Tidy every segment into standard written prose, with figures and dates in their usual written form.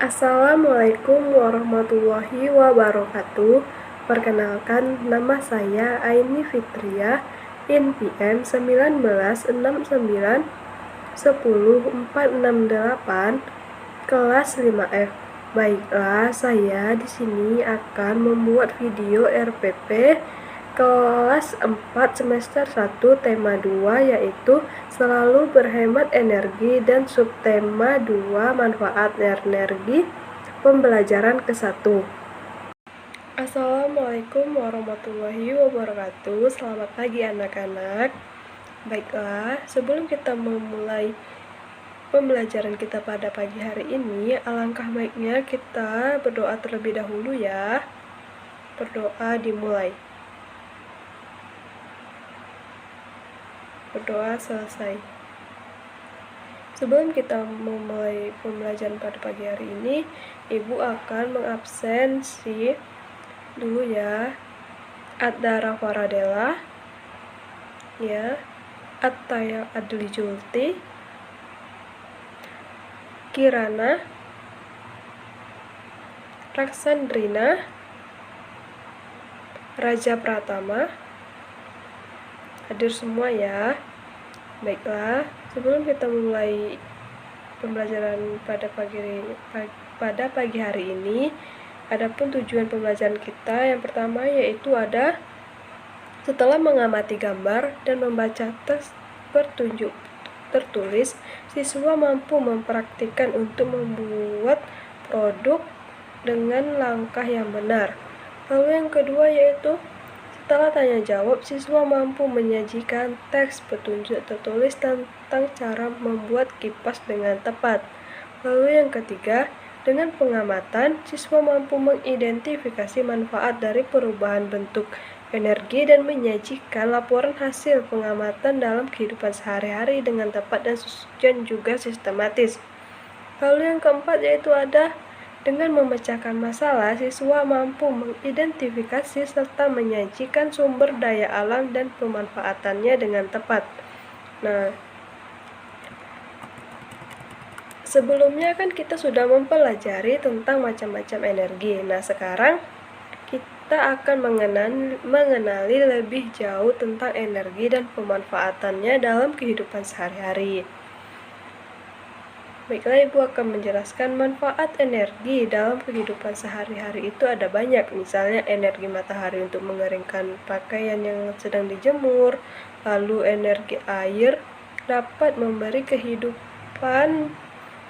Assalamualaikum warahmatullahi wabarakatuh. Perkenalkan, nama saya Aini Fitriah, NPM 1969 kelas 5F. Baiklah, saya di sini akan membuat video RPP kelas 4 semester 1 tema 2, yaitu selalu berhemat energi, dan subtema 2 manfaat energi pembelajaran ke-1. Assalamualaikum warahmatullahi wabarakatuh. Selamat pagi anak-anak. Baiklah, sebelum kita memulai pembelajaran kita pada pagi hari ini, alangkah baiknya kita berdoa terlebih dahulu ya. Berdoa dimulai. Berdoa selesai. Sebelum kita memulai pembelajaran pada pagi hari ini, Ibu akan mengabsensi dulu ya. Ad-Dara Faradela, ya, At-Taya Adli Julti, Kirana, Raksandrina, Raja Pratama, hadir semua ya. Baiklah, sebelum kita memulai pembelajaran pada pagi hari ini, adapun tujuan pembelajaran kita yang pertama yaitu ada setelah mengamati gambar dan membaca teks petunjuk tertulis, siswa mampu mempraktikkan untuk membuat produk dengan langkah yang benar. Lalu yang kedua yaitu setelah tanya jawab, siswa mampu menyajikan teks petunjuk tertulis tentang cara membuat kipas dengan tepat. Lalu yang ketiga, dengan pengamatan, siswa mampu mengidentifikasi manfaat dari perubahan bentuk energi dan menyajikan laporan hasil pengamatan dalam kehidupan sehari-hari dengan tepat dan juga sistematis. Lalu yang keempat yaitu ada dengan memecahkan masalah, siswa mampu mengidentifikasi serta menyajikan sumber daya alam dan pemanfaatannya dengan tepat. Nah, sebelumnya kan kita sudah mempelajari tentang macam-macam energi. Nah, sekarang kita akan mengenali lebih jauh tentang energi dan pemanfaatannya dalam kehidupan sehari-hari. Baiklah, Ibu akan menjelaskan manfaat energi dalam kehidupan sehari-hari itu ada banyak. Misalnya energi matahari untuk mengeringkan pakaian yang sedang dijemur. Lalu energi air dapat memberi kehidupan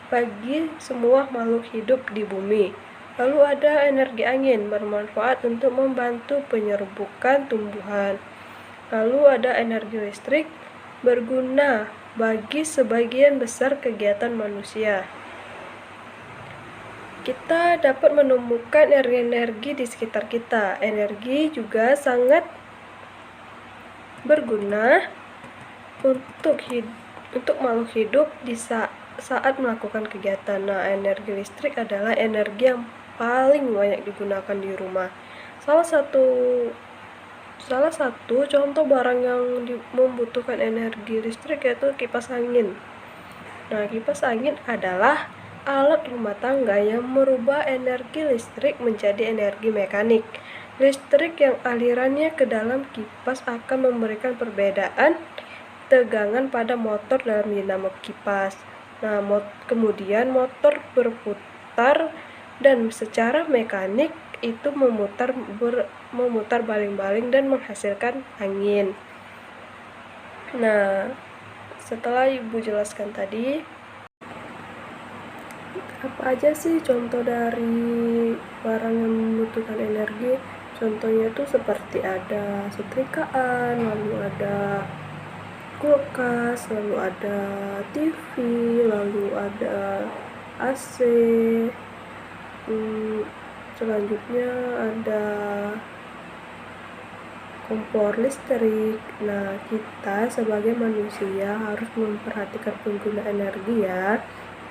bagi semua makhluk hidup di bumi. Lalu ada energi angin, bermanfaat untuk membantu penyerbukan tumbuhan. Lalu ada energi listrik, berguna bagi sebagian besar kegiatan manusia. Kita dapat menemukan energi di sekitar kita. Energi juga sangat berguna untuk makhluk hidup di saat melakukan kegiatan. Nah, energi listrik adalah energi yang paling banyak digunakan di rumah. Salah satu contoh barang yang membutuhkan energi listrik yaitu kipas angin. Nah, kipas angin adalah alat rumah tangga yang merubah energi listrik menjadi energi mekanik. Listrik yang alirannya ke dalam kipas akan memberikan perbedaan tegangan pada motor dalam dinamo kipas. Nah, kemudian motor berputar dan secara mekanik itu memutar baling-baling dan menghasilkan angin. Nah, setelah Ibu jelaskan tadi, apa aja sih contoh dari barang yang membutuhkan energi? Contohnya itu seperti ada setrikaan, lalu ada kulkas, lalu ada TV, lalu ada AC. Selanjutnya ada kompor listrik. Nah, kita sebagai manusia harus memperhatikan penggunaan energi ya.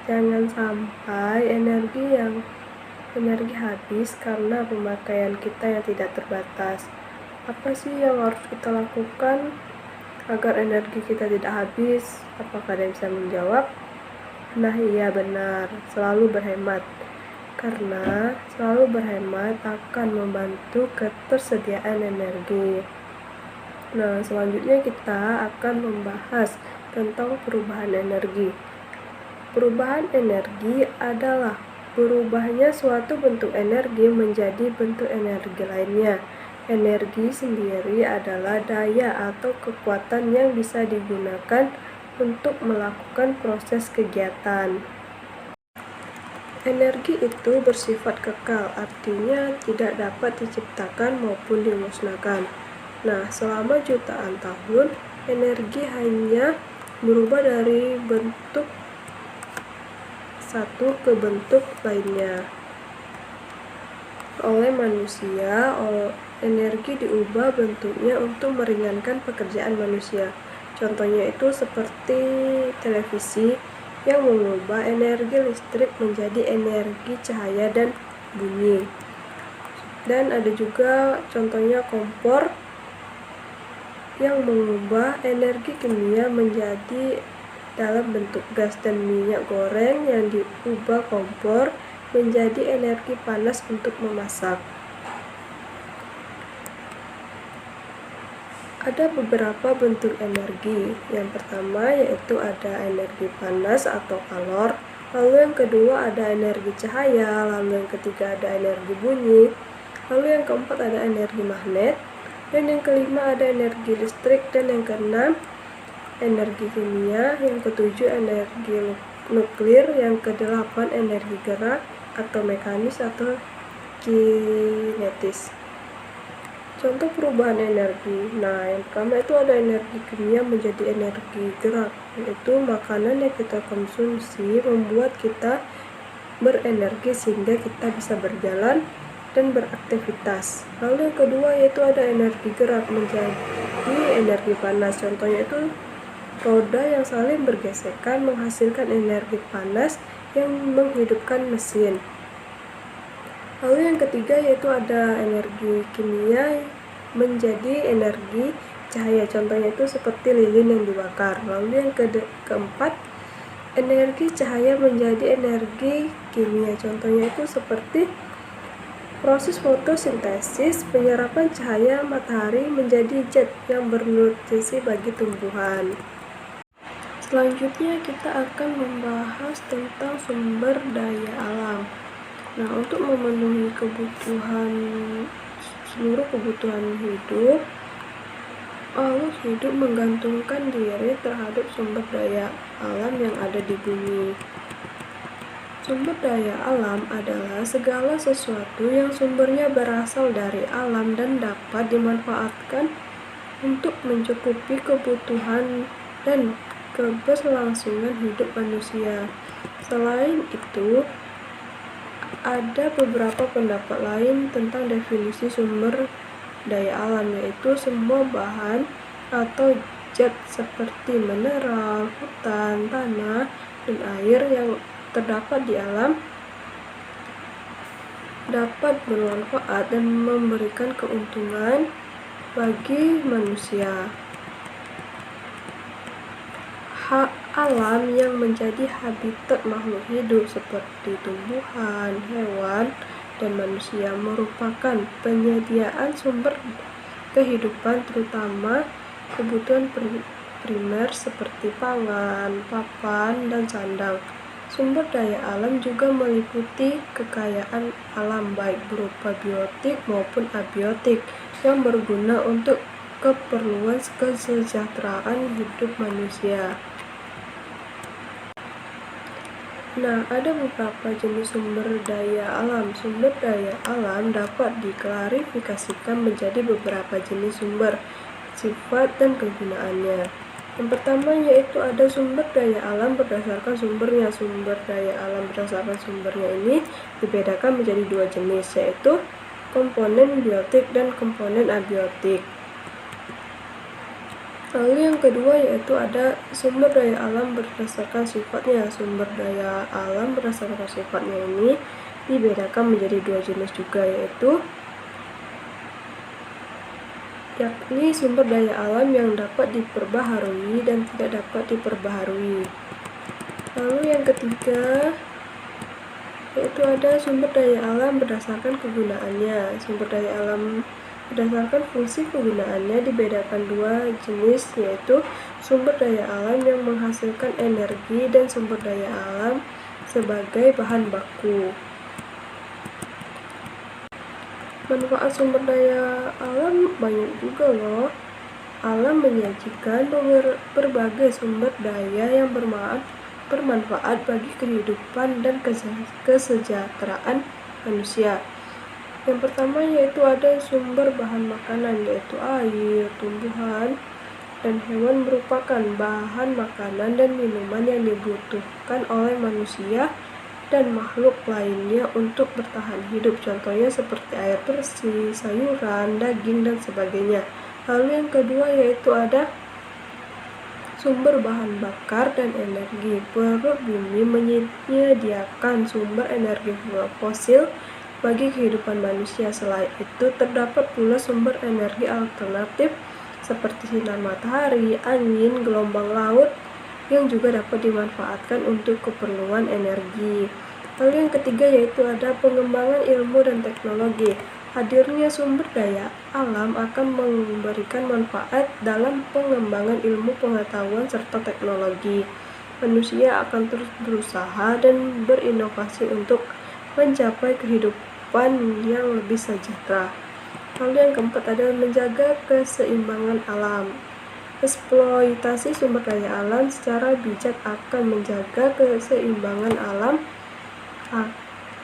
Jangan sampai energi habis karena pemakaian kita yang tidak terbatas. Apa sih yang harus kita lakukan agar energi kita tidak habis? Apakah ada yang bisa menjawab? Nah, iya benar, selalu berhemat. karena selalu berhemat akan membantu ketersediaan energi. Nah, selanjutnya kita akan membahas tentang perubahan energi. Perubahan energi adalah berubahnya suatu bentuk energi menjadi bentuk energi lainnya. Energi sendiri adalah daya atau kekuatan yang bisa digunakan untuk melakukan proses kegiatan. Energi itu bersifat kekal, artinya tidak dapat diciptakan maupun dimusnahkan. Nah, selama jutaan tahun, energi hanya berubah dari bentuk satu ke bentuk lainnya. Oleh manusia, energi diubah bentuknya untuk meringankan pekerjaan manusia. Contohnya itu seperti televisi yang mengubah energi listrik menjadi energi cahaya dan bunyi. Dan ada juga contohnya kompor yang mengubah energi kimia menjadi dalam bentuk gas, dan minyak goreng yang diubah kompor menjadi energi panas untuk memasak. Ada beberapa bentuk energi. Yang pertama yaitu ada energi panas atau kalor, lalu yang kedua ada energi cahaya, lalu yang ketiga ada energi bunyi, lalu yang keempat ada energi magnet, dan yang kelima ada energi listrik, dan yang keenam energi kimia, yang ketujuh energi nuklir, yang kedelapan energi gerak atau mekanis atau kinetis. Contoh perubahan energi. Nah, yang pertama itu ada energi kimia menjadi energi gerak, yaitu makanan yang kita konsumsi membuat kita berenergi sehingga kita bisa berjalan dan beraktivitas. Lalu yang kedua yaitu ada energi gerak menjadi energi panas. Contohnya itu roda yang saling bergesekan menghasilkan energi panas yang menghidupkan mesin. Lalu yang ketiga yaitu ada energi kimia menjadi energi cahaya. Contohnya itu seperti lilin yang dibakar. Lalu yang keempat energi cahaya menjadi energi kimia. Contohnya itu seperti proses fotosintesis, penyerapan cahaya matahari menjadi zat yang bernutrisi bagi tumbuhan. Selanjutnya kita akan membahas tentang sumber daya alam. Nah, untuk memenuhi seluruh kebutuhan hidup, makhluk hidup menggantungkan diri terhadap sumber daya alam yang ada di bumi. Sumber daya alam adalah segala sesuatu yang sumbernya berasal dari alam dan dapat dimanfaatkan untuk mencukupi kebutuhan dan keberlangsungan hidup manusia. Selain itu, ada beberapa pendapat lain tentang definisi sumber daya alam, yaitu semua bahan atau zat seperti mineral, hutan, tanah, dan air yang terdapat di alam dapat bermanfaat dan memberikan keuntungan bagi manusia. Hak alam yang menjadi habitat makhluk hidup seperti tumbuhan, hewan, dan manusia merupakan penyediaan sumber kehidupan, terutama kebutuhan primer seperti pangan, papan, dan sandang. Sumber daya alam juga meliputi kekayaan alam baik berupa biotik maupun abiotik yang berguna untuk keperluan kesejahteraan hidup manusia. Nah, ada beberapa jenis sumber daya alam. Sumber daya alam dapat diklarifikasikan menjadi beberapa jenis sumber, sifat, dan kegunaannya. Yang pertama yaitu ada sumber daya alam berdasarkan sumbernya. Sumber daya alam berdasarkan sumbernya ini dibedakan menjadi dua jenis, yaitu komponen biotik dan komponen abiotik. Lalu yang kedua yaitu ada sumber daya alam berdasarkan sifatnya. Sumber daya alam berdasarkan sifatnya ini dibedakan menjadi dua jenis juga, yakni sumber daya alam yang dapat diperbaharui dan tidak dapat diperbaharui. Lalu yang ketiga yaitu ada sumber daya alam berdasarkan kegunaannya. Sumber daya alam berdasarkan fungsi kegunaannya dibedakan dua jenis, yaitu sumber daya alam yang menghasilkan energi dan sumber daya alam sebagai bahan baku. Manfaat sumber daya alam banyak juga loh. Alam menyajikan berbagai sumber daya yang bermanfaat bagi kehidupan dan kesejahteraan manusia. Yang pertama yaitu ada sumber bahan makanan, yaitu air, tumbuhan, dan hewan merupakan bahan makanan dan minuman yang dibutuhkan oleh manusia dan makhluk lainnya untuk bertahan hidup. Contohnya seperti air bersih, sayuran, daging, dan sebagainya. Lalu yang kedua yaitu ada sumber bahan bakar dan energi. Perut bumi menyediakan sumber energi fosil bagi kehidupan manusia. Selain itu terdapat pula sumber energi alternatif seperti sinar matahari, angin, gelombang laut yang juga dapat dimanfaatkan untuk keperluan energi. Lalu yang ketiga yaitu ada pengembangan ilmu dan teknologi. Hadirnya sumber daya alam akan memberikan manfaat dalam pengembangan ilmu pengetahuan serta teknologi. Manusia akan terus berusaha dan berinovasi untuk mencapai kehidupan yang lebih sejahtera. Lalu yang keempat adalah menjaga keseimbangan alam. Eksploitasi sumber daya alam secara bijak akan menjaga keseimbangan alam.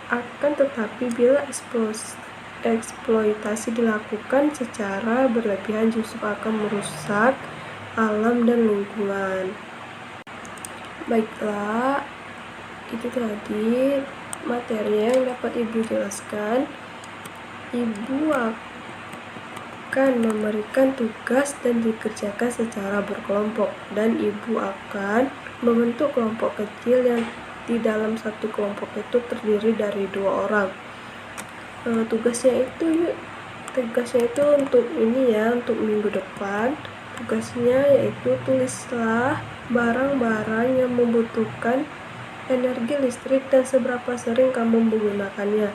Akan tetapi bila eksploitasi dilakukan secara berlebihan justru akan merusak alam dan lingkungan. Baiklah, itu tadi materi yang dapat Ibu jelaskan. Ibu akan memberikan tugas dan dikerjakan secara berkelompok, dan Ibu akan membentuk kelompok kecil yang di dalam satu kelompok itu terdiri dari 2 orang. Tugasnya itu untuk untuk minggu depan. Tugasnya yaitu tulislah barang-barang yang membutuhkan energi listrik dan seberapa sering kamu menggunakannya.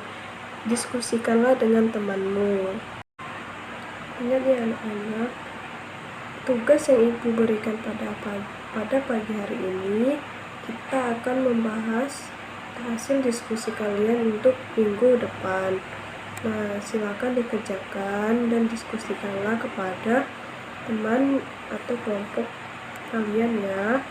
Diskusikanlah dengan temanmu. Ingat ya anak-anak, tugas yang Ibu berikan pada pagi hari ini, kita akan membahas hasil diskusi kalian untuk minggu depan. Nah, silakan dikerjakan dan diskusikanlah kepada teman atau kelompok kalian ya.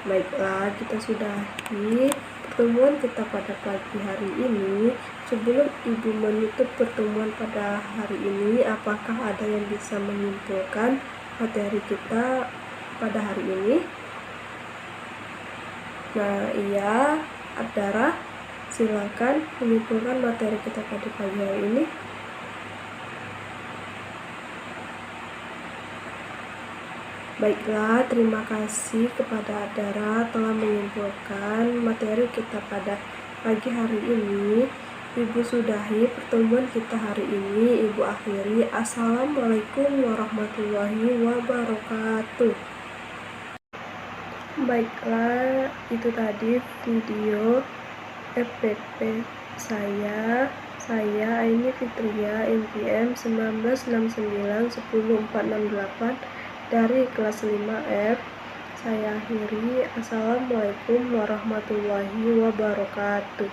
Baiklah, kita sudahi pertemuan kita pada pagi hari ini. Sebelum Ibu menutup pertemuan pada hari ini, apakah ada yang bisa menyimpulkan materi kita pada hari ini? Nah, iya, Adara, silakan menyimpulkan materi kita pada pagi hari ini. Baiklah, terima kasih kepada Adara telah menyimpulkan materi kita pada pagi hari ini. Ibu sudahi pertemuan kita hari ini. Ibu akhiri. Assalamualaikum warahmatullahi wabarakatuh. Baiklah, itu tadi video FPP saya Aini Fitria NPM 1969 dari kelas 5F. Saya akhiri. Assalamualaikum warahmatullahi wabarakatuh.